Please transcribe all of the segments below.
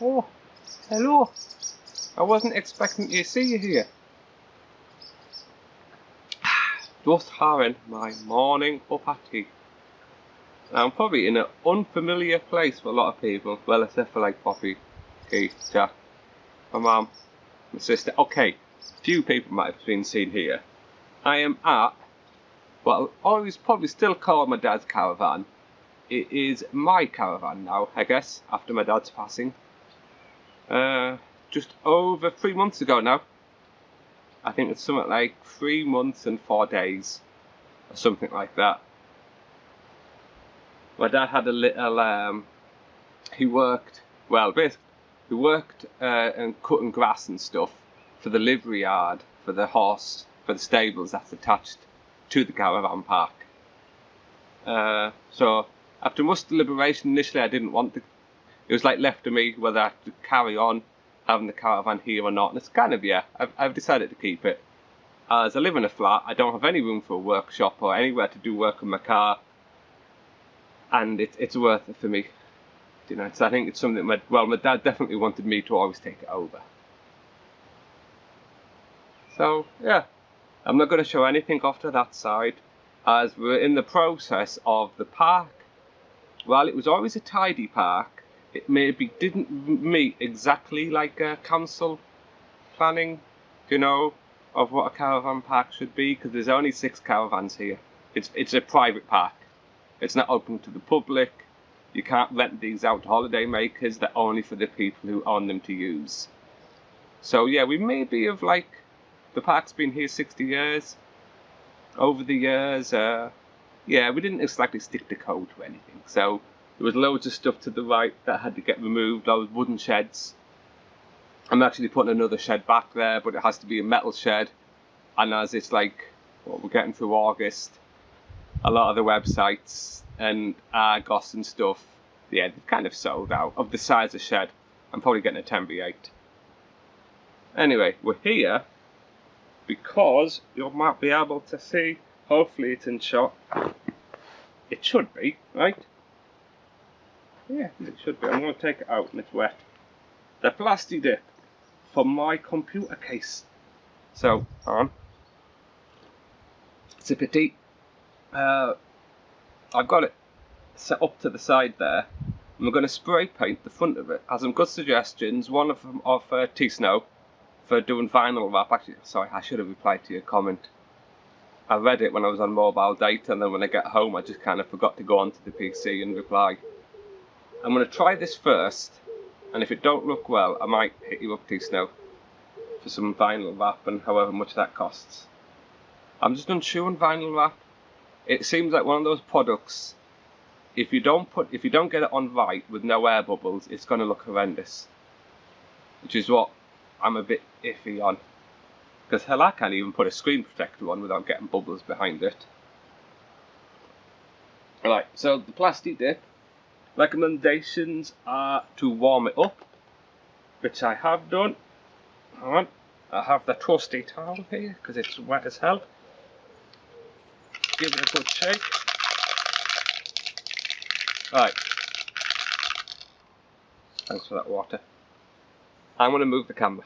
Oh, hello. I wasn't expecting to see you here. Just having my morning cup of tea. I'm probably in an unfamiliar place for a lot of people. Well, except for like Poppy, Keith, Jack, my mum, my sister. Okay, few people might have been seen here. I am at, well, I always probably still call my dad's caravan. It is my caravan now, I guess, after my dad's passing. Just over 3 months ago now. I think it's something like 3 months and 4 days, or something like that. My dad had a little, he worked and cutting grass and stuff for the livery yard, for the horse, for the stables that's attached to the caravan park. So after much deliberation, initially I didn't want to. It was like left to me whether I could carry on having the caravan here or not, and it's kind of, yeah, I've decided to keep it. As I live in a flat, I don't have any room for a workshop or anywhere to do work on my car, and it's worth it for me. You know, so I think it's something my dad definitely wanted me to always take it over. So yeah, I'm not going to show anything off to that side, as we're in the process of the park. While it was always a tidy park, it maybe didn't meet exactly like a council planning, you know, of what a caravan park should be, because there's only 6 caravans here. It's a private park. It's not open to the public. You can't rent these out to holiday makers. They're only for the people who own them to use. So yeah, we maybe have like, the park's been here 60 years. Over the years, yeah, we didn't exactly stick to code or anything. So there was loads of stuff to the right that had to get removed. Those wooden sheds. I'm actually putting another shed back there, but it has to be a metal shed. And as it's like, what we're getting through August, a lot of the websites and Argos and stuff, yeah, they've kind of sold out of the size of shed. I'm probably getting a 10x8. Anyway, we're here because you might be able to see, hopefully it's in shot. It should be, right? Yeah, it should be. I'm going to take it out and it's wet. The Plastidip for my computer case. So, it's a petite. I've got it set up to the side there. And we're going to spray paint the front of it. Has some good suggestions. One of them of T-Snow for doing vinyl wrap. Actually, sorry, I should have replied to your comment. I read it when I was on mobile data, and then when I get home, I just kind of forgot to go onto the PC and reply. I'm going to try this first, and if it don't look well, I might hit you up, T-Snow, for some vinyl wrap and however much that costs. I'm just unsure on vinyl wrap. It seems like one of those products. If you don't get it on right with no air bubbles, it's going to look horrendous. Which is what I'm a bit iffy on. Because hell, I can't even put a screen protector on without getting bubbles behind it. Alright, so the Plastidip recommendations are to warm it up, which I have done. Hang on, I have the trusty towel here because it's wet as hell. Give it a good shake. Right. Thanks for that water. I'm going to move the camera.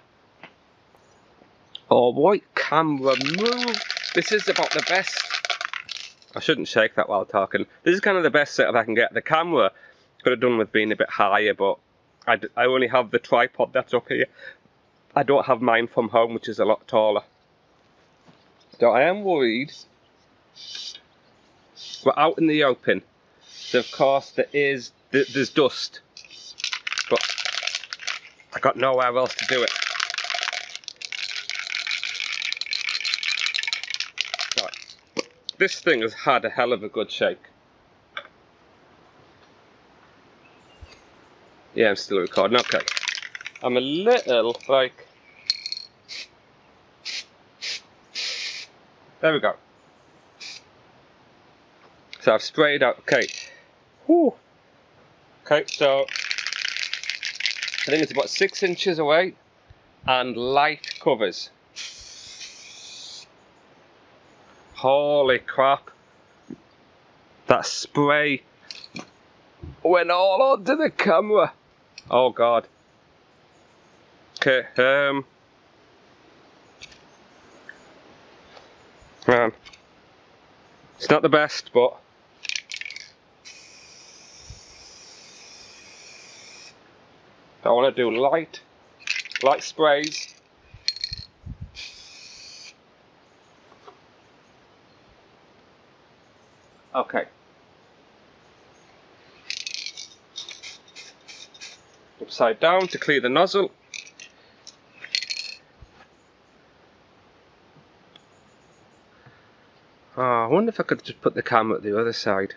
Oh boy, camera move. This is about the best. I shouldn't shake that while talking. This is kind of the best setup I can get. The camera could have done with being a bit higher, but I only have the tripod that's up here. I don't have mine from home, which is a lot taller. So I am worried. We're out in the open. So of course there's dust. But I got nowhere else to do it. Right. This thing has had a hell of a good shake. Yeah, I'm still recording, okay. I'm a little like... There we go. So I've sprayed out, okay. Whew. Okay, so I think it's about 6 inches away and light covers. Holy crap. That spray went all onto the camera. Oh god. Okay, man, it's not the best, but I want to do light sprays. Okay. Upside down to clear the nozzle. Oh, I wonder if I could just put the camera at the other side.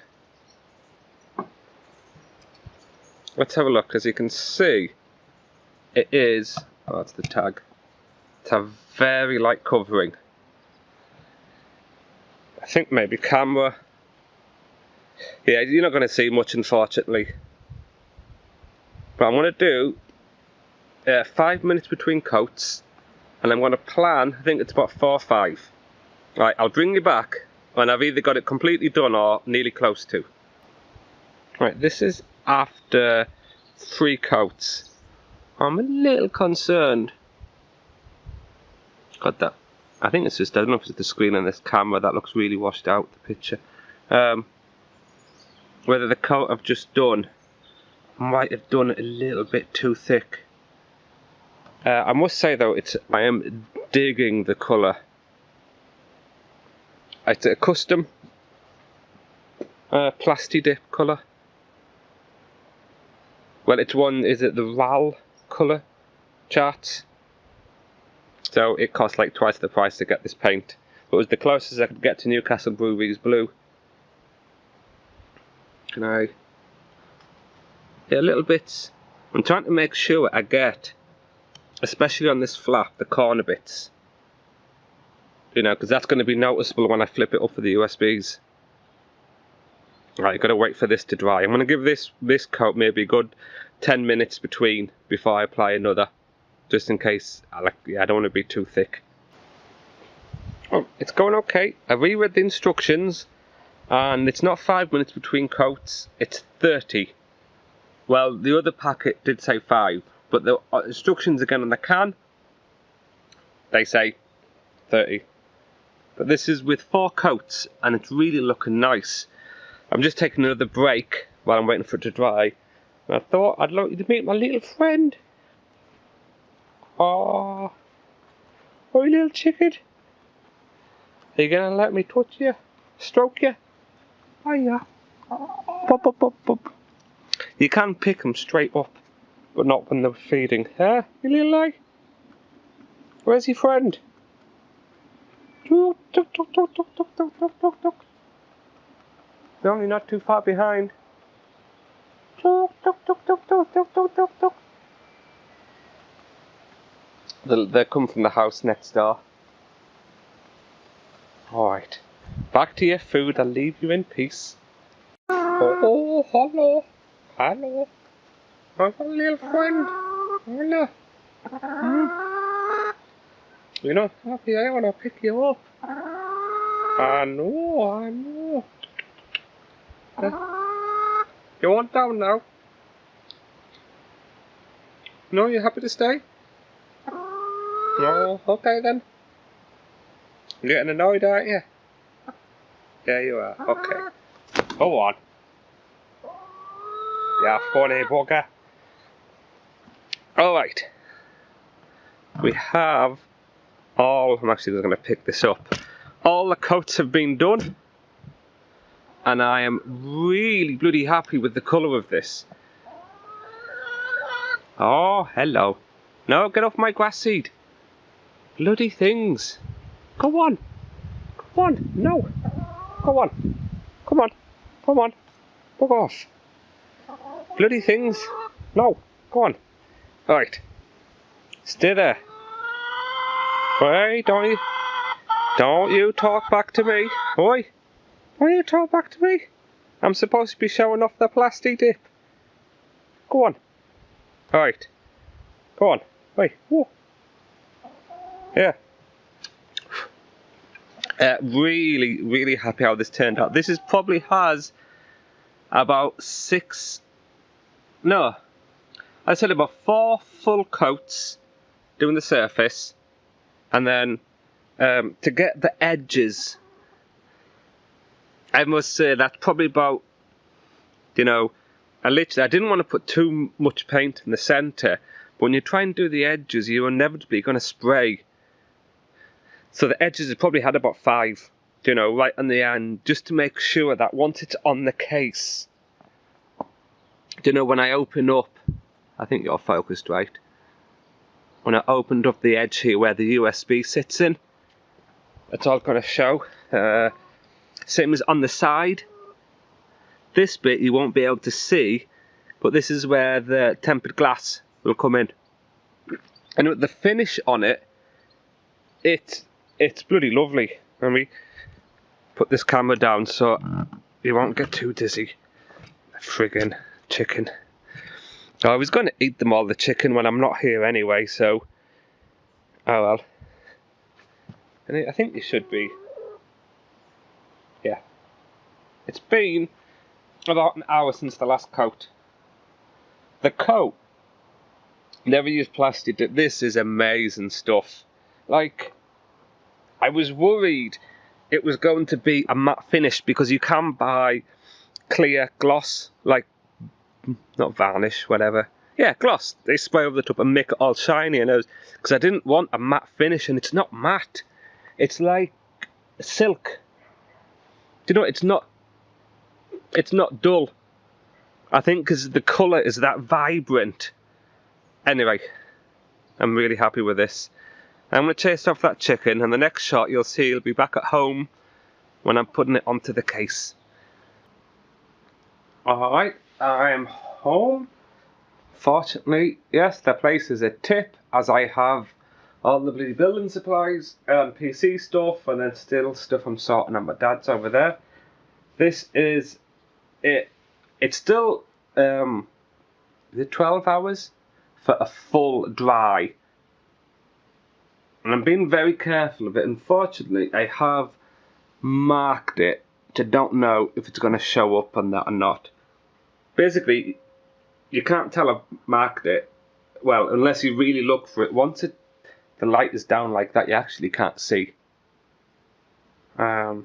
Let's have a look. As you can see, it is, oh, that's the tag. It's a very light covering. I think maybe camera. Yeah, you're not going to see much, unfortunately. But I'm going to do 5 minutes between coats, and I'm going to plan, I think it's about 4 or 5. Right, I'll bring you back when I've either got it completely done or nearly close to. Right, this is after 3 coats. I'm a little concerned. Got that. I think it's just, I don't know if it's the screen on this camera that looks really washed out, the picture. Whether the coat I've just done might have done it a little bit too thick. I must say though, I am digging the colour. It's a custom Plastidip colour. Well, it's one, is it the RAL colour charts? So it cost like twice the price to get this paint. But it was the closest I could get to Newcastle Brewery's blue. Can I? Yeah, little bits. I'm trying to make sure I get, especially on this flap, the corner bits. You know, because that's going to be noticeable when I flip it up for the USBs. Right, you've got to wait for this to dry. I'm going to give this coat maybe a good 10 minutes before I apply another. Just in case, I don't want to be too thick. Oh, it's going okay. I reread the instructions, and it's not 5 minutes between coats, it's 30. Well, the other packet did say 5, but the instructions again on the can, they say 30. But this is with 4 coats, and it's really looking nice. I'm just taking another break while I'm waiting for it to dry. And I thought I'd like you to meet my little friend. Oh, you little chicken. Are you gonna let me touch you? Stroke you? Oh yeah. Pop, pop, pop, pop. You can pick them straight up, but not when they're feeding. Huh? You little eye? Where's your friend? You're only not too far behind. They come from the house next door. Alright, back to your food. I'll leave you in peace. Oh, hello. Hello. How's a little friend? Hello. You're not happy, I want to pick you up. I know. You want down now? No, you happy to stay? No, okay then. You're getting annoyed, aren't you? Yeah, you are. Okay. Go on. Yeah, funny bugger. Alright. We have I'm actually going to pick this up. All the coats have been done. And I am really bloody happy with the colour of this. Oh, hello. No, get off my grass seed. Bloody things. Go on. Go on. No. Go on. Come on. Come on. Bug off. Bloody things. No. Go on. Alright. Stay there. Hey, don't you talk back to me. Oi. Don't you talk back to me. I'm supposed to be showing off the Plastidip. Go on. Alright. Go on. Oi. Whoa. Yeah. Really, really happy how this turned out. This probably has about 6... No. I said about 4 full coats doing the surface, and then to get the edges, I must say that's probably about, you know, I didn't want to put too much paint in the centre, but when you try and do the edges, you're inevitably going to spray. So the edges have probably had about 5, you know, right on the end, just to make sure that once it's on the case, you know, when I open up, I think you're focused right, when I opened up the edge here where the USB sits in, it's all going to show. Same as on the side. This bit you won't be able to see, but this is where the tempered glass will come in. And with the finish on it, it's bloody lovely. Let me put this camera down so you won't get too dizzy. Friggin' chicken. I was going to eat them all, the chicken, when I'm not here anyway, so oh well. And I think you should be. Yeah. It's been about an hour since the last coat. The coat, never used Plastidip. This is amazing stuff. Like, I was worried it was going to be a matte finish, because you can buy clear gloss, like, not varnish, whatever. Yeah, gloss. They spray over the top and make it all shiny, and because I didn't want a matte finish, and it's not matte. It's like silk. Do you know, it's not dull. I think because the colour is that vibrant. Anyway, I'm really happy with this. I'm going to chase off that chicken, and the next shot you'll see he'll be back at home when I'm putting it onto the case. Alright, I am home. Fortunately, yes, the place is a tip, as I have all the bloody building supplies and PC stuff, and then still stuff I'm sorting at my dad's over there. This is it. It's still is it 12 hours for a full dry, and I'm being very careful of it. Unfortunately, I have marked it. I don't know if it's going to show up on that or not. Basically, you can't tell I've marked it, well, unless you really look for it. Once the light is down like that, you actually can't see. Yeah,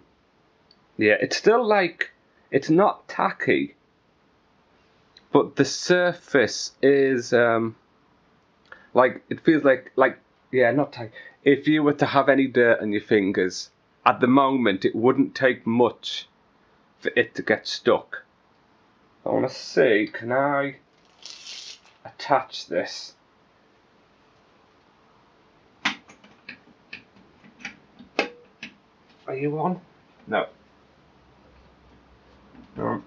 it's still like, it's not tacky, but the surface is like, it feels like yeah, not tacky. If you were to have any dirt on your fingers at the moment, it wouldn't take much for it to get stuck. I want to see, can I attach this? Are you on? No. No.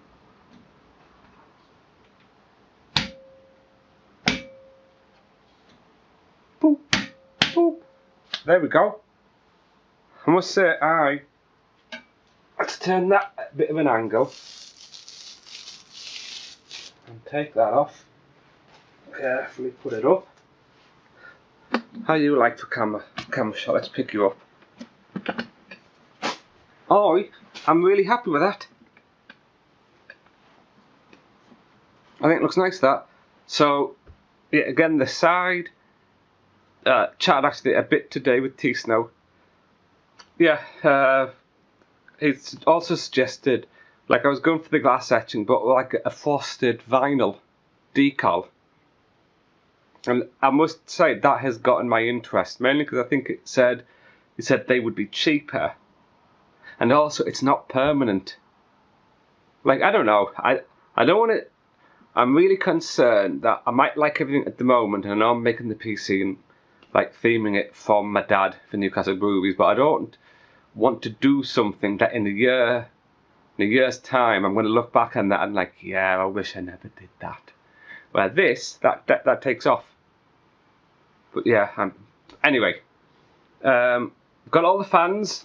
Boop, boop. There we go. I must say, let's turn that a bit of an angle and take that off. Carefully put it up. How you like for camera shot? Let's pick you up. Oh, I'm really happy with that. I think it looks nice, that. So, yeah, again, the side. Chatted actually a bit today with T-Snow. Yeah, he's also suggested, like, I was going for the glass etching, but like a frosted vinyl decal. And I must say that has gotten my interest, mainly because I think he said they would be cheaper, and also it's not permanent. Like, I don't know, I don't want to. I'm really concerned that I might like everything at the moment, and I know I'm making the PC and like theming it from my dad for Newcastle Groovies, but I don't want to do something that in a year's time I'm going to look back on that and like, yeah, I wish I never did that. Where this that takes off. But yeah, anyway, got all the fans.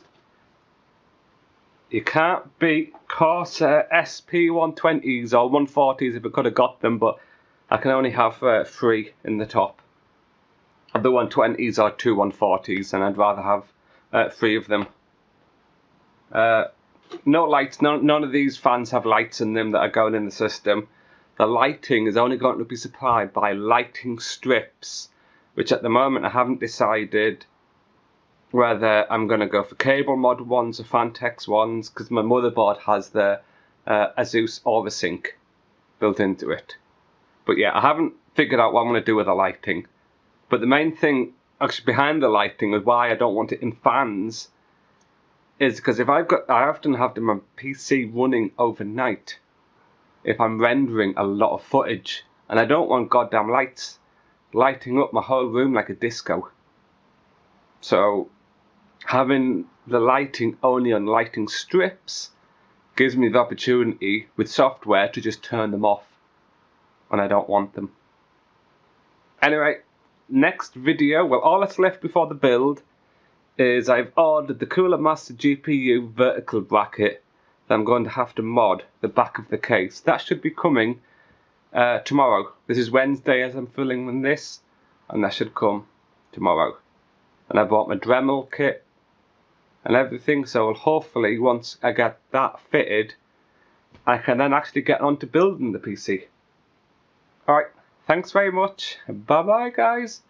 You can't beat Corsair SP120s or 140s if I could have got them, but I can only have 3 in the top. The 120s are 2 140s, and I'd rather have 3 of them. No lights, none of these fans have lights in them that are going in the system. The lighting is only going to be supplied by lighting strips which at the moment I haven't decided whether I'm going to go for cable mod ones or Fantex ones, because my motherboard has the Asus OverSync built into it. But yeah, I haven't figured out what I'm going to do with the lighting. But the main thing actually behind the lighting is why I don't want it in fans is because I often have my PC running overnight if I'm rendering a lot of footage, and I don't want goddamn lights lighting up my whole room like a disco. So having the lighting only on lighting strips gives me the opportunity with software to just turn them off when I don't want them. Anyway, next video, well, all that's left before the build is I've ordered the Cooler Master GPU vertical bracket that I'm going to have to mod the back of the case. That should be coming tomorrow. This is Wednesday as I'm filming this, and that should come tomorrow. And I bought my Dremel kit and everything, so hopefully once I get that fitted, I can then actually get on to building the PC. Alright, thanks very much. Bye bye guys.